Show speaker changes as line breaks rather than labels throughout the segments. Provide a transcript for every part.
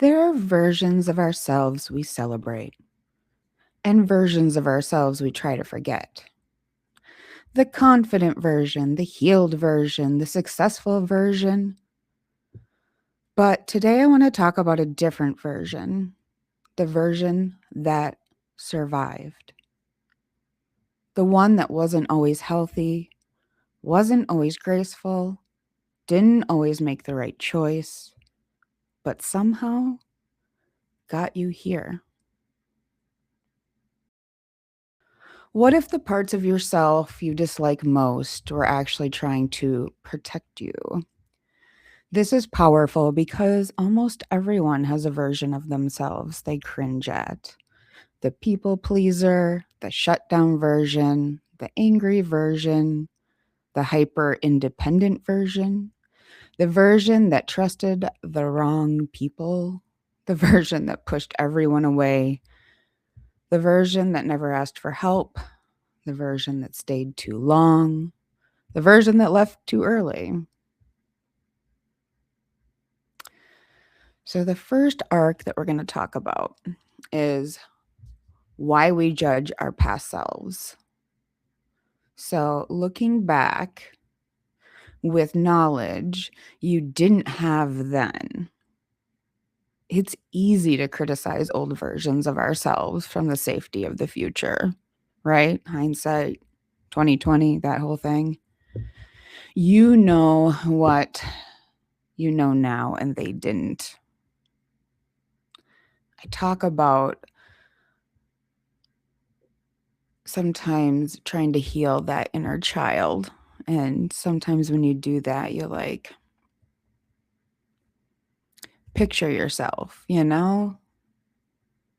There are versions of ourselves we celebrate, and versions of ourselves we try to forget. The confident version, the healed version, the successful version. But today I want to talk about a different version, the version that survived. The one that wasn't always healthy, wasn't always graceful, didn't always make the right choice, but somehow got you here. What if the parts of yourself you dislike most were actually trying to protect you? This is powerful because almost everyone has a version of themselves they cringe at. The people pleaser, the shutdown version, the angry version, the hyper independent version, the version that trusted the wrong people, the version that pushed everyone away, the version that never asked for help, the version that stayed too long, the version that left too early. So, the first arc that we're going to talk about is why we judge our past selves. So, looking back with knowledge you didn't have then, it's easy to criticize old versions of ourselves from the safety of the future, right? Hindsight, 2020, that whole thing. You know what you know now, and they didn't. I talk about sometimes trying to heal that inner child. And sometimes when you do that, you like picture yourself, and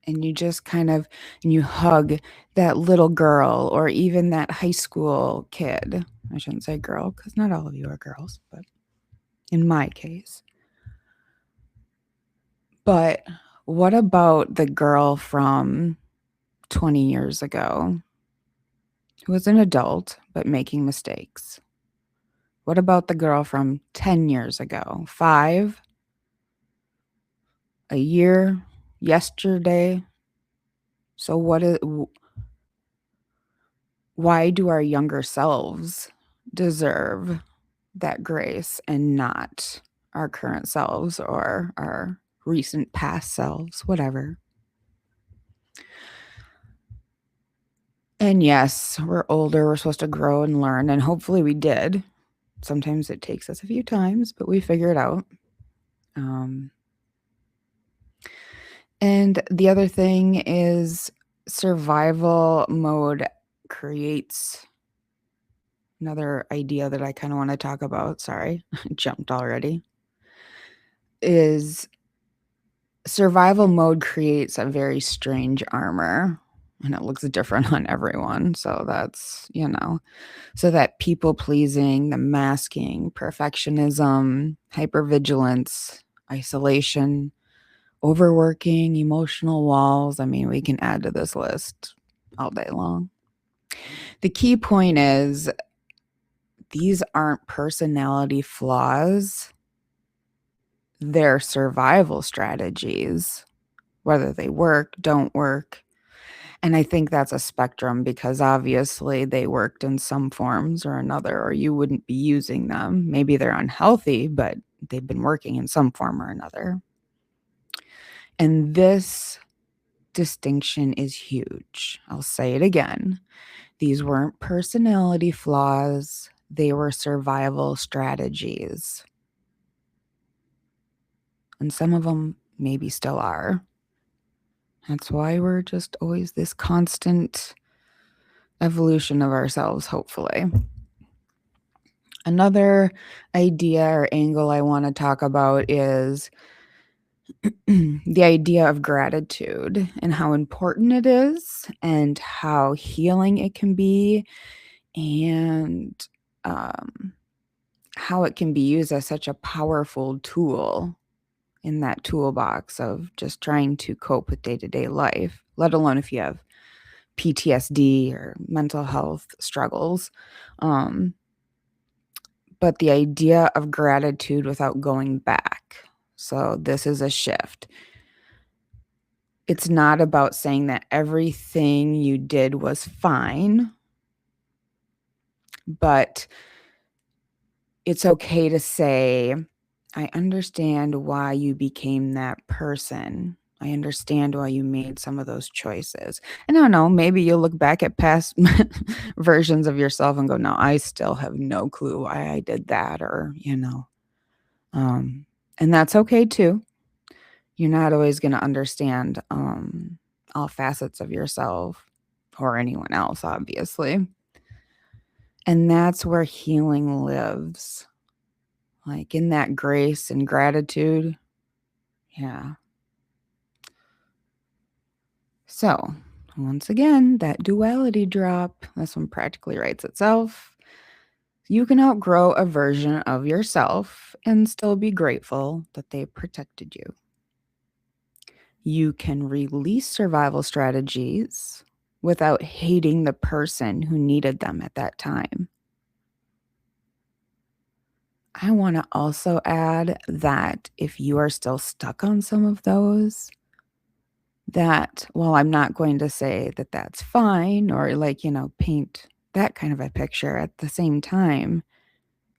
you just kind of and you hug that little girl or even that high school kid. I shouldn't say girl because not all of you are girls, but in my case. But what about the girl from 20 years ago who was an adult but making mistakes? What about the girl from 10 years ago? 5? A year? Yesterday? So why do our younger selves deserve that grace and not our current selves or our recent past selves, whatever? And yes, we're older, we're supposed to grow and learn, and hopefully we did. Sometimes it takes us a few times, but we figure it out. And the other thing is survival mode creates another idea that I kind of want to talk about. Sorry, jumped already. Is survival mode creates a very strange armor and it looks different on everyone. So that's, so that people pleasing, the masking, perfectionism, hypervigilance, isolation, overworking, emotional walls. I mean, we can add to this list all day long. The key point is these aren't personality flaws. They're survival strategies, whether they work, don't work. And I think that's a spectrum because obviously they worked in some forms or another, or you wouldn't be using them. Maybe they're unhealthy, but they've been working in some form or another. And this distinction is huge. I'll say it again. These weren't personality flaws, they were survival strategies. And some of them maybe still are. That's why we're just always this constant evolution of ourselves, hopefully. Another idea or angle I want to talk about is the idea of gratitude and how important it is and how healing it can be and how it can be used as such a powerful tool in that toolbox of just trying to cope with day-to-day life, let alone if you have PTSD or mental health struggles. But the idea of gratitude without going back. So this is a shift. It's not about saying that everything you did was fine, but it's okay to say, I understand why you became that person. I understand why you made some of those choices. And I don't know, maybe you'll look back at past versions of yourself and go, no, I still have no clue why I did that, or, and that's okay too. You're not always going to understand all facets of yourself or anyone else, obviously. And that's where healing lives, like in that grace and gratitude. Yeah. So, once again, that duality drop, this one practically writes itself. You can outgrow a version of yourself and still be grateful that they protected you. You can release survival strategies without hating the person who needed them at that time. I want to also add that if you are still stuck on some of those, that while I'm not going to say that that's fine or paint that kind of a picture, at the same time,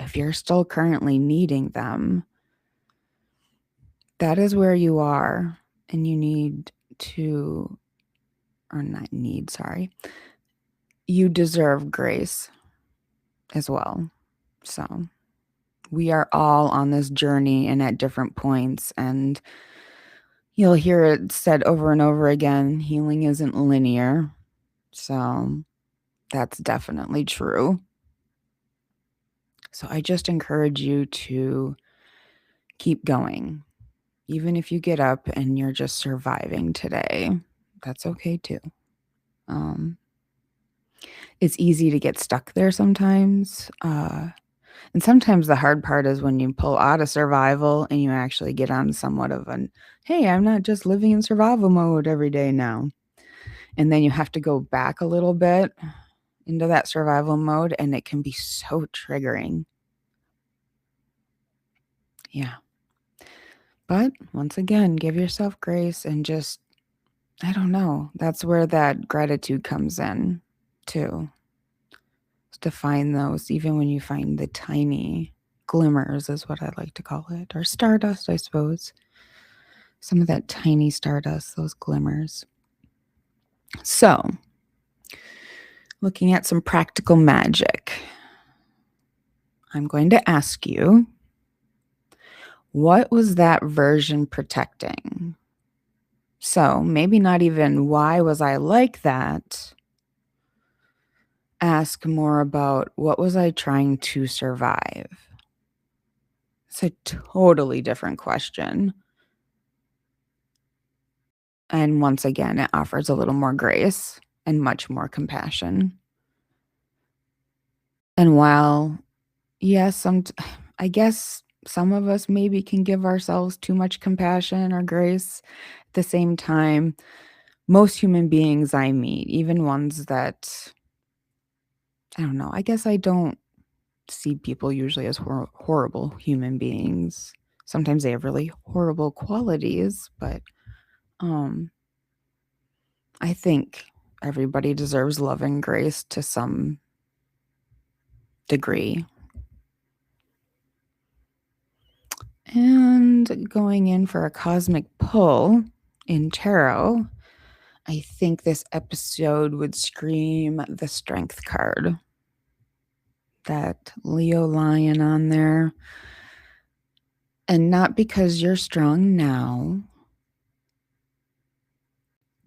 if you're still currently needing them, that is where you are, and you need to, or not need, sorry, you deserve grace as well. So we are all on this journey and at different points, and you'll hear it said over and over again, healing isn't linear. So that's definitely true. So I just encourage you to keep going. Even if you get up and you're just surviving today, that's okay too. It's easy to get stuck there sometimes. And sometimes the hard part is when you pull out of survival and you actually get on somewhat of an, hey, I'm not just living in survival mode every day now. And then you have to go back a little bit into that survival mode, and it can be so triggering. Yeah. But once again, give yourself grace and just, I don't know, that's where that gratitude comes in too. To find those, even when you find the tiny glimmers, is what I like to call it, or stardust, I suppose. Some of that tiny stardust, those glimmers. So, looking at some practical magic, I'm going to ask you, what was that version protecting? So, maybe not even why was I like that? Ask more about what was I trying to survive? It's a totally different question. And once again, it offers a little more grace and much more compassion. And while, yes, I guess some of us maybe can give ourselves too much compassion or grace, at the same time, most human beings I meet, even ones that, I don't know, I guess I don't see people usually as horrible human beings. Sometimes they have really horrible qualities, but I think everybody deserves love and grace to some degree. And going in for a cosmic pull in tarot, I think this episode would scream the Strength card. That Leo lion on there. And not because you're strong now,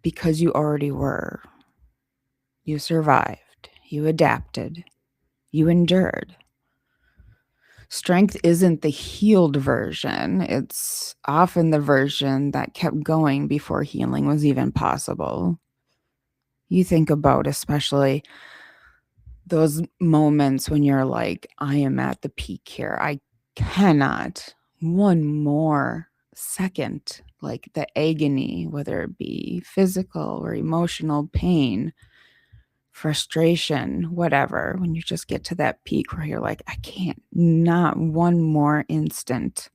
because you already were. You survived. You adapted. You endured. Strength isn't the healed version. It's often the version that kept going before healing was even possible. You think about especially those moments when you're like, I am at the peak here. I cannot one more second, like the agony, whether it be physical or emotional pain, frustration, whatever, when you just get to that peak where you're like, I can't, not one more instant.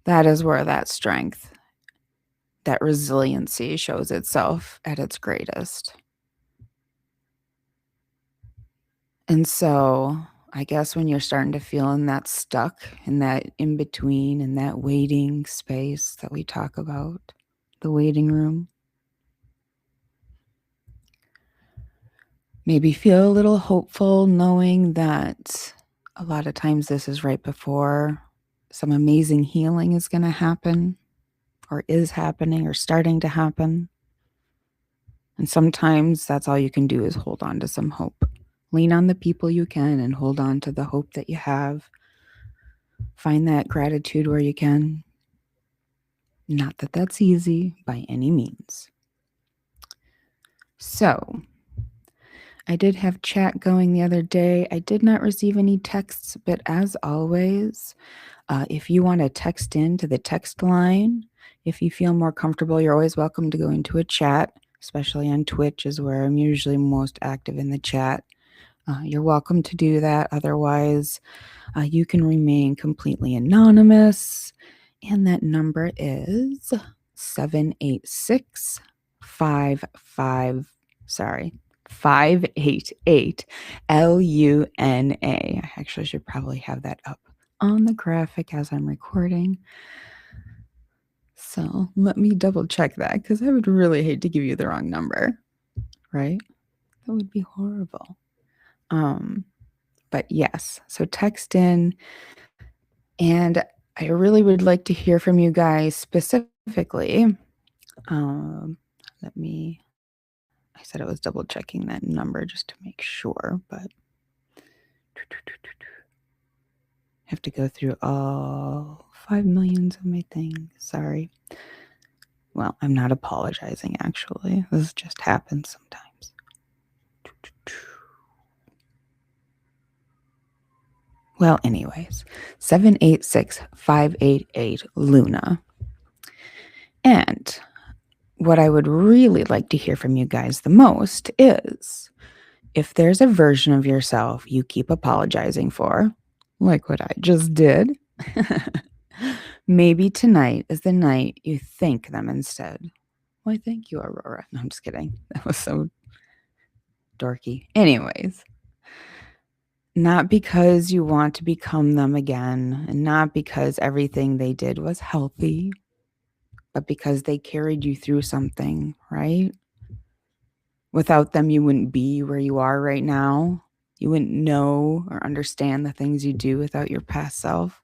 That is where that strength, that resiliency shows itself at its greatest. And so I guess when you're starting to feel in that stuck, in that in between, in that waiting space that we talk about, the waiting room, maybe feel a little hopeful knowing that a lot of times this is right before some amazing healing is going to happen, or is happening, or starting to happen. And sometimes that's all you can do is hold on to some hope. Lean on the people you can and hold on to the hope that you have. Find that gratitude where you can. Not that that's easy by any means. So, I did have chat going the other day. I did not receive any texts, but as always, if you want to text in to the text line, if you feel more comfortable, you're always welcome to go into a chat, especially on Twitch is where I'm usually most active in the chat. You're welcome to do that. Otherwise, you can remain completely anonymous. And that number is 786 588 LUNA. I actually should probably have that up on the graphic as I'm recording. So let me double check that, because I would really hate to give you the wrong number, right? That would be horrible. But yes, so text in, and I really would like to hear from you guys specifically. I said I was double checking that number just to make sure, but I have to go through all 5 millions of my things. Sorry. Well, I'm not apologizing, actually. This just happens sometimes. Well, anyways, 786-588 Luna. And what I would really like to hear from you guys the most is if there's a version of yourself you keep apologizing for, like what I just did, maybe tonight is the night you thank them instead. Why, thank you, Aurora. No, I'm just kidding. That was so dorky. Anyways, not because you want to become them again, and not because everything they did was healthy, but because they carried you through something, right? Without them, you wouldn't be where you are right now. You wouldn't know or understand the things you do without your past self.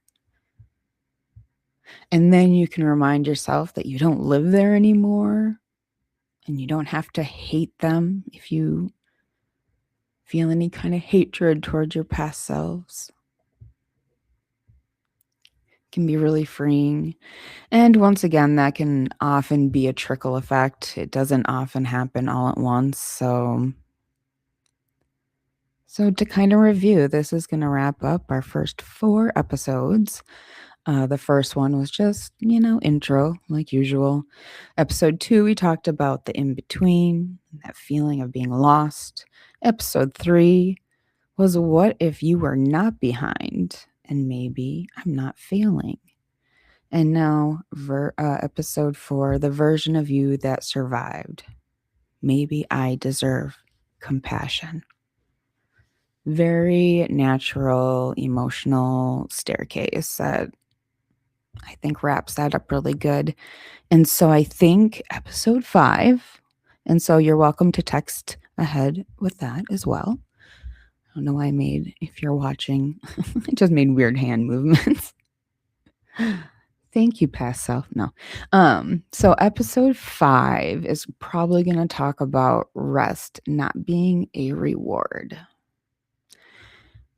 And then you can remind yourself that you don't live there anymore, and you don't have to hate them if you feel any kind of hatred towards your past selves. It can be really freeing. And once again, that can often be a trickle effect. It doesn't often happen all at once. So to kind of review, this is going to wrap up our first 4 episodes. The first one was just, intro, like usual. Episode 2, we talked about the in-between, that feeling of being lost. Episode 3 was what if you were not behind, and maybe I'm not failing. And now, episode 4, the version of you that survived. Maybe I deserve compassion. Very natural, emotional staircase that I think wraps that up really good. And so I think episode 5, and so you're welcome to text ahead with that as well. I don't know why if you're watching, I just made weird hand movements. Thank you, past self. No. So episode 5 is probably going to talk about rest not being a reward.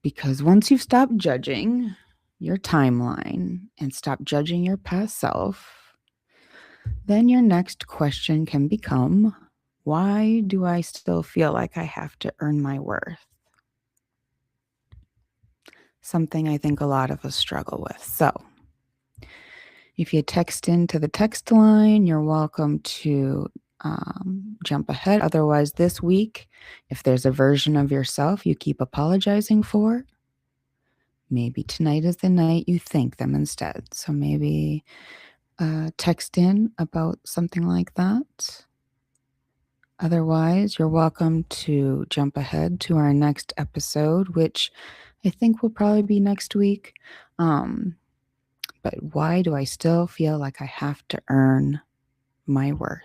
Because once you've stopped judging your timeline and stop judging your past self, then your next question can become, why do I still feel like I have to earn my worth? Something I think a lot of us struggle with. So if you text into the text line, you're welcome to jump ahead. Otherwise, this week, if there's a version of yourself you keep apologizing for, maybe tonight is the night you thank them instead. So maybe text in about something like that. Otherwise, you're welcome to jump ahead to our next episode, which I think will probably be next week. But why do I still feel like I have to earn my worth?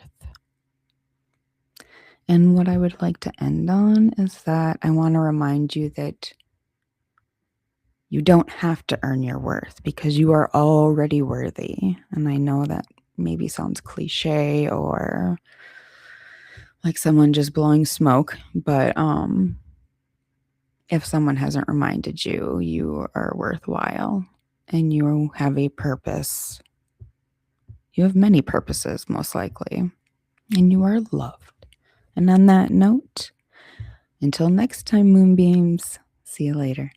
And what I would like to end on is that I want to remind you that you don't have to earn your worth because you are already worthy. And I know that maybe sounds cliche or like someone just blowing smoke, but if someone hasn't reminded you, you are worthwhile and you have a purpose. You have many purposes, most likely, and you are loved. And on that note, until next time, Moonbeams, see you later.